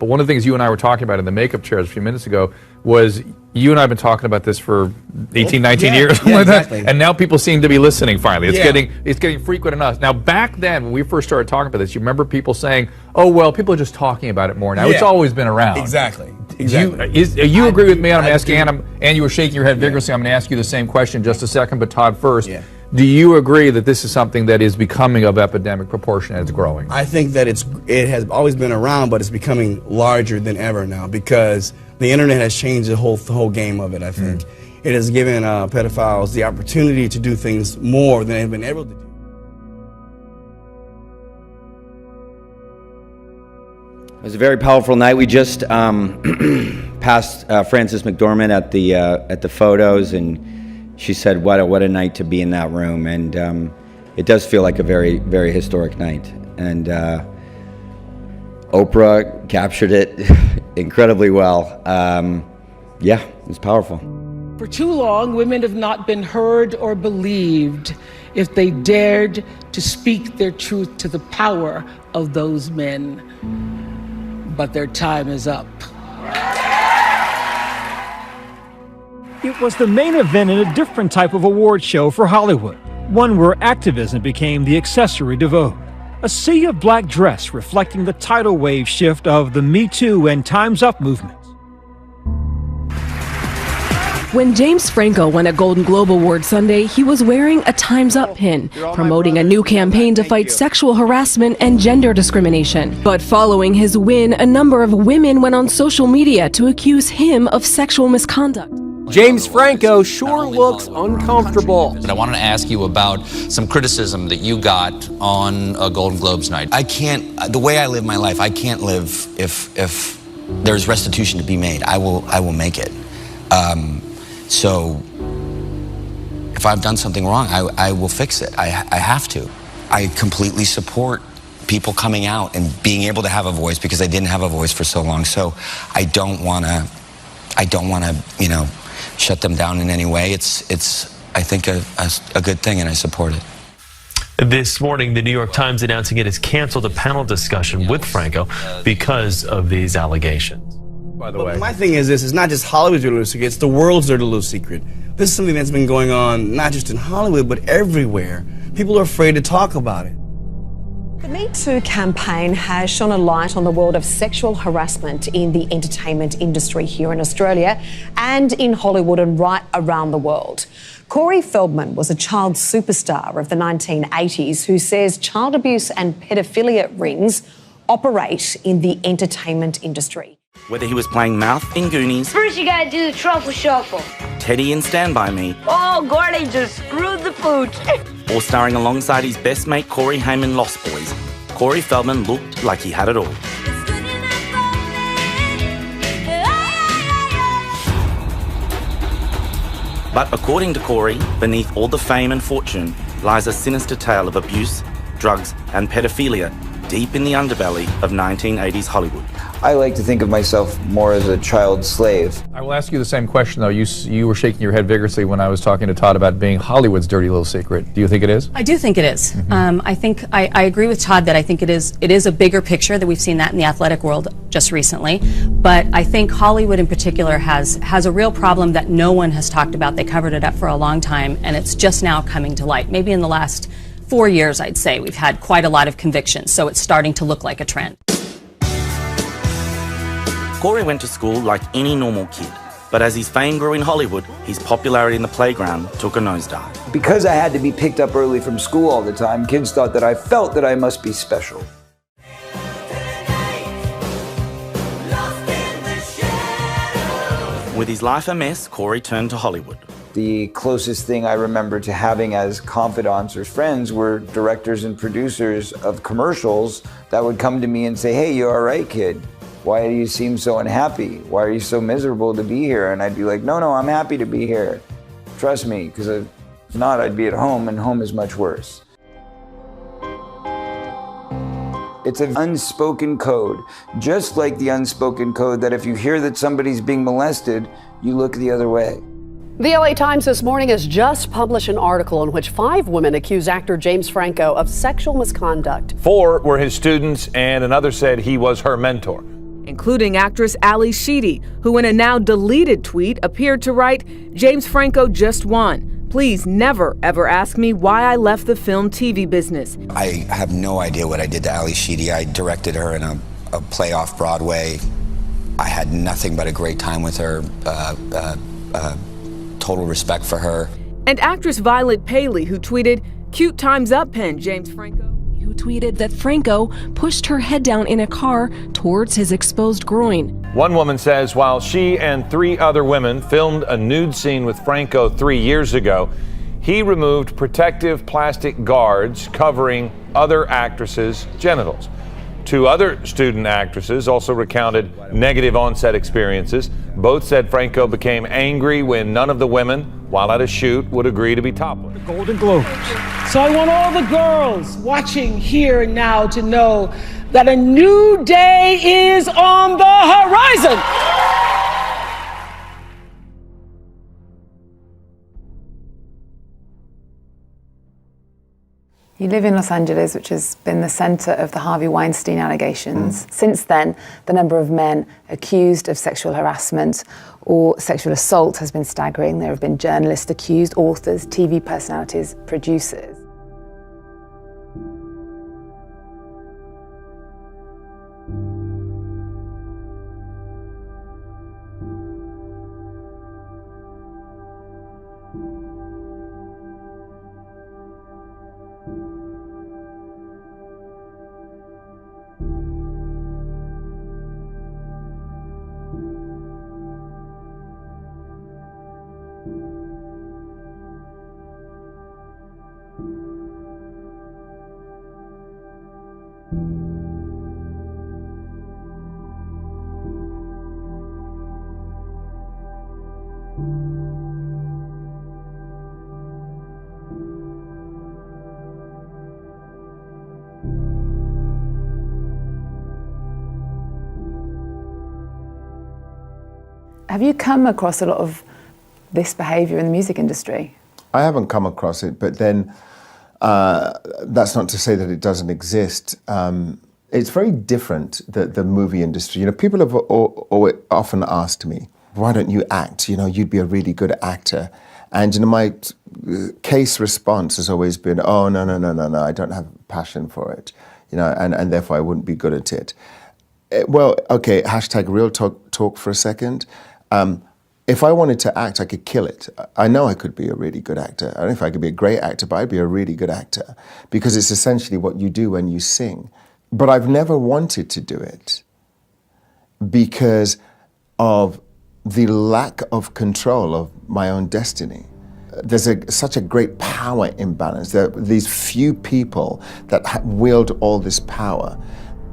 But one of the things you and I were talking about in the makeup chairs a few minutes ago was you and I have been talking about this for 18, 19 years. Yeah, like exactly. that. And now people seem to be listening finally. It's getting frequent enough. Now, back then, when we first started talking about this, you remember people saying, oh, well, people are just talking about it more now. It's always been around. Exactly. You agree with me? And I'm asking Ann, and you were shaking your head vigorously. I'm going to ask you the same question in just a second, but Todd first. Yeah. Do you agree that this is something that is becoming of epidemic proportion and it's growing? I think that it has always been around, but it's becoming larger than ever now because the internet has changed the whole game of it, I think. It has given pedophiles the opportunity to do things more than they've been able to do. It was a very powerful night. We just passed Frances McDormand at the photos, and she said, "What a night to be in that room." And it does feel like a very, very historic night. And Oprah captured it incredibly well. Yeah, it was powerful. For too long, women have not been heard or believed if they dared to speak their truth to the power of those men. But their time is up. It was the main event in a different type of award show for Hollywood, one where activism became the accessory to vote. A sea of black dress reflecting the tidal wave shift of the Me Too and Time's Up movements. When James Franco won a Golden Globe Award Sunday, he was wearing a Time's Up pin, promoting a new campaign to fight sexual harassment and gender discrimination. But following his win, a number of women went on social media to accuse him of sexual misconduct. James Franco sure looks uncomfortable. But I wanted to ask you about some criticism that you got on a Golden Globes night. The way I live my life, I can't live if there's restitution to be made. I will make it. So if I've done something wrong, I will fix it. I have to. I completely support people coming out and being able to have a voice because I didn't have a voice for so long. So I don't want to, shut them down in any way. It's I think a good thing, and I support it. This morning, the New York Times announcing it has canceled a panel discussion with Franco because of these allegations. By the way, my thing is this: it's not just Hollywood's dirty little secret; it's the world's dirty little secret. This is something that's been going on not just in Hollywood but everywhere. People are afraid to talk about it. The Me Too campaign has shone a light on the world of sexual harassment in the entertainment industry here in Australia and in Hollywood and right around the world. Corey Feldman was a child superstar of the 1980s who says child abuse and pedophilia rings operate in the entertainment industry. Whether he was playing Mouth in Goonies, first you gotta do the truffle shuffle, Teddy in Stand By Me, oh, Gordy just screwed the pooch, or starring alongside his best mate Corey Haim in Lost Boys, Corey Feldman looked like he had it all. But according to Corey, beneath all the fame and fortune lies a sinister tale of abuse, drugs and pedophilia deep in the underbelly of 1980s Hollywood. I like to think of myself more as a child slave. I will ask you the same question, though. You were shaking your head vigorously when I was talking to Todd about being Hollywood's dirty little secret. Do you think it is? I do think it is. Mm-hmm. I agree with Todd that I think it is a bigger picture, that we've seen that in the athletic world just recently. But I think Hollywood in particular has a real problem that no one has talked about. They covered it up for a long time, and it's just now coming to light. Maybe in the last 4 years, I'd say, we've had quite a lot of convictions, so it's starting to look like a trend. Corey went to school like any normal kid, but as his fame grew in Hollywood, his popularity in the playground took a nosedive. Because I had to be picked up early from school all the time, kids thought that I felt that I must be special. With his life a mess, Corey turned to Hollywood. The closest thing I remember to having as confidants or friends were directors and producers of commercials that would come to me and say, "Hey, you all right, kid? Why do you seem so unhappy? Why are you so miserable to be here?" And I'd be like, no, I'm happy to be here. Trust me, because if not, I'd be at home, and home is much worse. It's an unspoken code, just like the unspoken code that if you hear that somebody's being molested, you look the other way. The LA Times this morning has just published an article in which 5 women accuse actor James Franco of sexual misconduct. 4 were his students, and another said he was her mentor. including actress Ali Sheedy, who in a now deleted tweet appeared to write, "James Franco just won. Please never, ever ask me why I left the film TV business." I have no idea what I did to Ali Sheedy. I directed her in a play off Broadway. I had nothing but a great time with her, total respect for her. And actress Violet Paley, who tweeted, "Cute times up, pen, James Franco." Who tweeted that Franco pushed her head down in a car towards his exposed groin. One woman says while she and 3 other women filmed a nude scene with Franco 3 years ago, he removed protective plastic guards covering other actresses' genitals. 2 other student actresses also recounted negative on-set experiences. Both said Franco became angry when none of the women, while at a shoot, would agree to be topless. The Golden Globes. So I want all the girls watching here and now to know that a new day is on the horizon. You live in Los Angeles, which has been the center of the Harvey Weinstein allegations. Since then, the number of men accused of sexual harassment or sexual assault has been staggering. There have been journalists accused, authors, TV personalities, producers. Have you come across a lot of this behaviour in the music industry? I haven't come across it, but then that's not to say that it doesn't exist. It's very different, the movie industry. You know, people have often asked me, why don't you act? You know, you'd be a really good actor. And, you know, my case response has always been, oh, no, I don't have passion for it. You know, and therefore I wouldn't be good at it. Well, okay, hashtag real talk for a second. If I wanted to act, I could kill it. I know I could be a really good actor. I don't know if I could be a great actor, but I'd be a really good actor because it's essentially what you do when you sing. But I've never wanted to do it because of the lack of control of my own destiny. There's such a great power imbalance. There are these few people that wield all this power.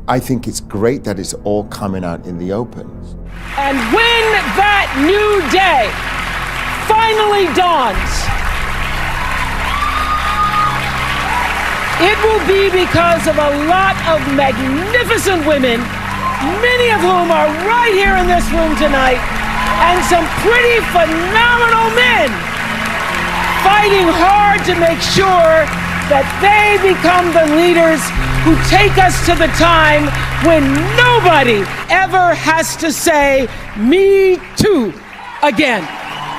I think it's great that it's all coming out in the open. And when that new day finally dawns, it will be because of a lot of magnificent women, many of whom are right here in this room tonight, and some pretty phenomenal men fighting hard to make sure that they become the leaders who take us to the time when nobody ever has to say, "Me too," again.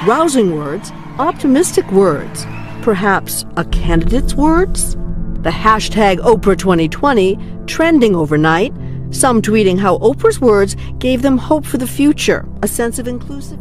Rousing words, optimistic words, perhaps a candidate's words? The hashtag Oprah 2020 trending overnight, some tweeting how Oprah's words gave them hope for the future, a sense of inclusiveness.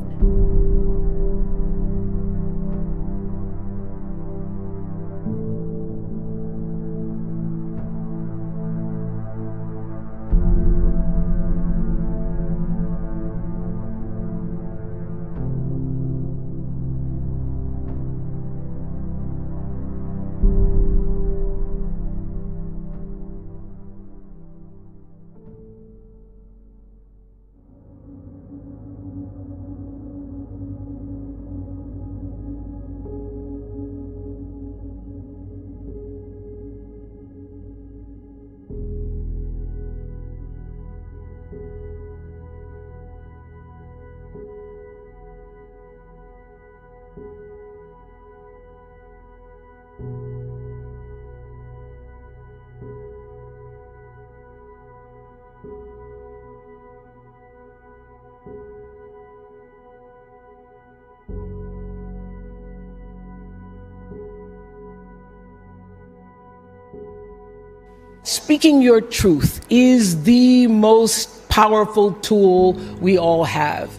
Speaking your truth is the most powerful tool we all have.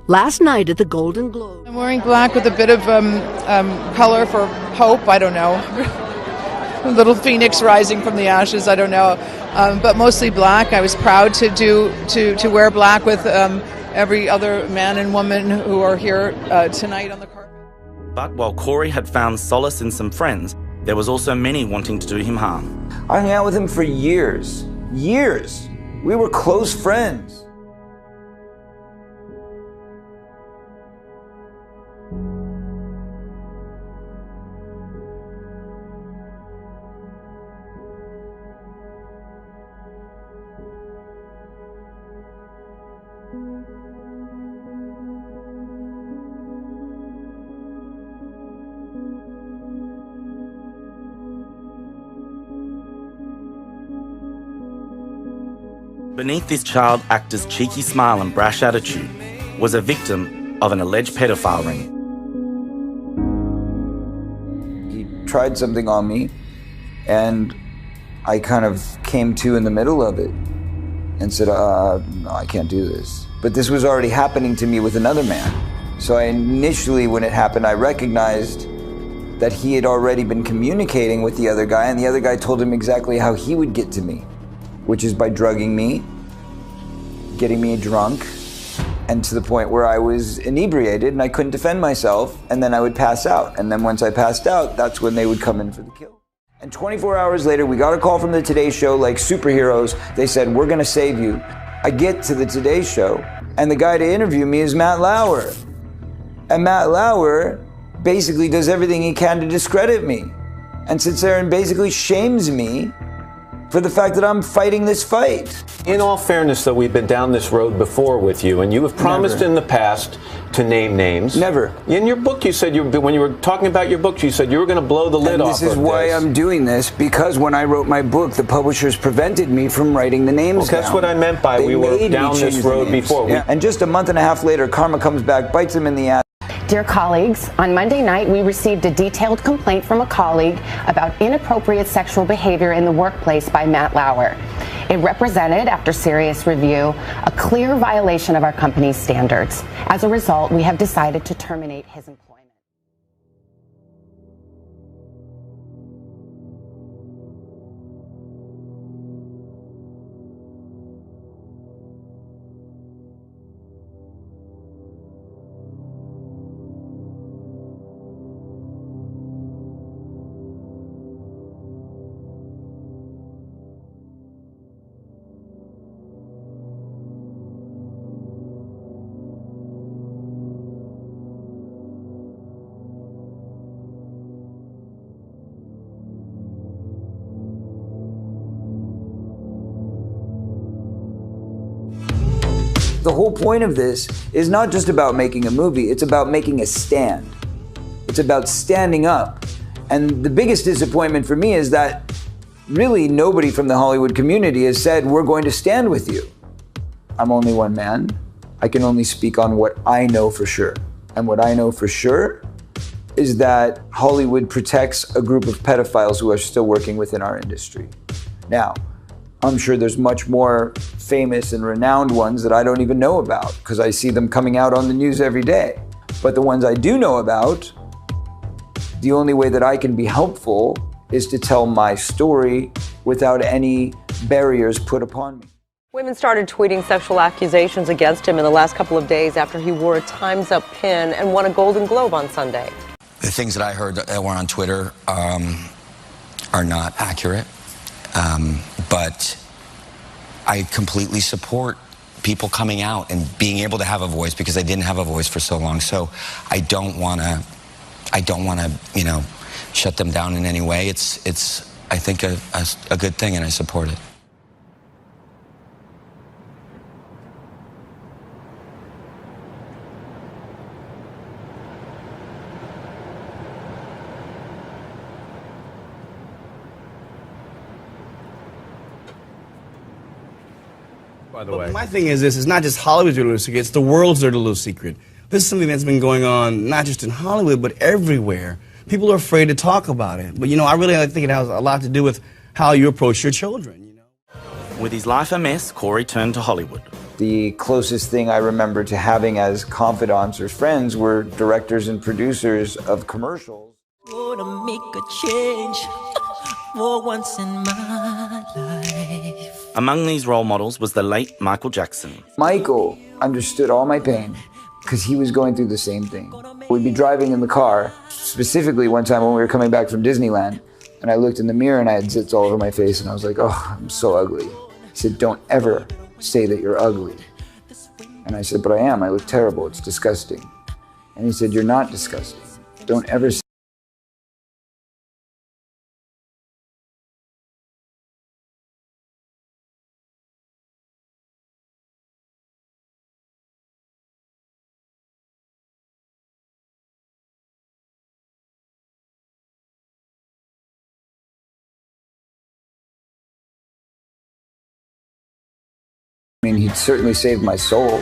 Last night at the Golden Globe. I'm wearing black with a bit of color for hope. I don't know. A little phoenix rising from the ashes. I don't know. But mostly black. I was proud to wear black with every other man and woman who are here tonight on the carpet. But while Corey had found solace in some friends, there was also many wanting to do him harm. I hung out with him for years. Years. We were close friends. Beneath this child actor's cheeky smile and brash attitude was a victim of an alleged pedophile ring. He tried something on me, and I kind of came to in the middle of it and said, no, I can't do this. But this was already happening to me with another man. So initially, when it happened, I recognized that he had already been communicating with the other guy, and the other guy told him exactly how he would get to me, which is by drugging me, getting me drunk, and to the point where I was inebriated and I couldn't defend myself, and then I would pass out. And then once I passed out, that's when they would come in for the kill. And 24 hours later, we got a call from the Today Show like superheroes. They said, we're gonna save you. I get to the Today Show, and the guy to interview me is Matt Lauer. And Matt Lauer basically does everything he can to discredit me, and sits there and basically shames me for the fact that I'm fighting this fight. In all fairness, though, we've been down this road before with you, and you have promised in the past to name names. Never. In your book, you said, when you were talking about your book, you said you were going to blow the lid off of this. This is why I'm doing this, because when I wrote my book, the publishers prevented me from writing the names down. That's what I meant by we were down this road before. Yeah. And just a month and a half later, karma comes back, bites him in the ass. Dear colleagues, on Monday night, we received a detailed complaint from a colleague about inappropriate sexual behavior in the workplace by Matt Lauer. It represented, after serious review, a clear violation of our company's standards. As a result, we have decided to terminate his employment. The whole point of this is not just about making a movie, it's about making a stand. It's about standing up. And the biggest disappointment for me is that really nobody from the Hollywood community has said, we're going to stand with you. I'm only one man. I can only speak on what I know for sure. And what I know for sure is that Hollywood protects a group of pedophiles who are still working within our industry. Now, I'm sure there's much more famous and renowned ones that I don't even know about because I see them coming out on the news every day. But the ones I do know about, the only way that I can be helpful is to tell my story without any barriers put upon me. Women started tweeting sexual accusations against him in the last couple of days after he wore a Time's Up pin and won a Golden Globe on Sunday. The things that I heard that were on Twitter are not accurate. But I completely support people coming out and being able to have a voice because I didn't have a voice for so long. So I don't want to, shut them down in any way. It's I think a good thing, and I support it. By the way, my thing is this: it's not just Hollywood's dirty little secret; it's the world's dirty little secret. This is something that's been going on not just in Hollywood but everywhere. People are afraid to talk about it. But I really think it has a lot to do with how you approach your children. With his life a mess, Corey turned to Hollywood. The closest thing I remember to having as confidants or friends were directors and producers of commercials. Gonna make a change for once in my life. Among these role models was the late Michael Jackson. Michael understood all my pain because he was going through the same thing. We'd be driving in the car, specifically one time when we were coming back from Disneyland, and I looked in the mirror and I had zits all over my face and I was like, oh, I'm so ugly. He said, don't ever say that you're ugly. And I said, but I am. I look terrible. It's disgusting. And he said, you're not disgusting. Don't ever say. I mean, he'd certainly saved my soul.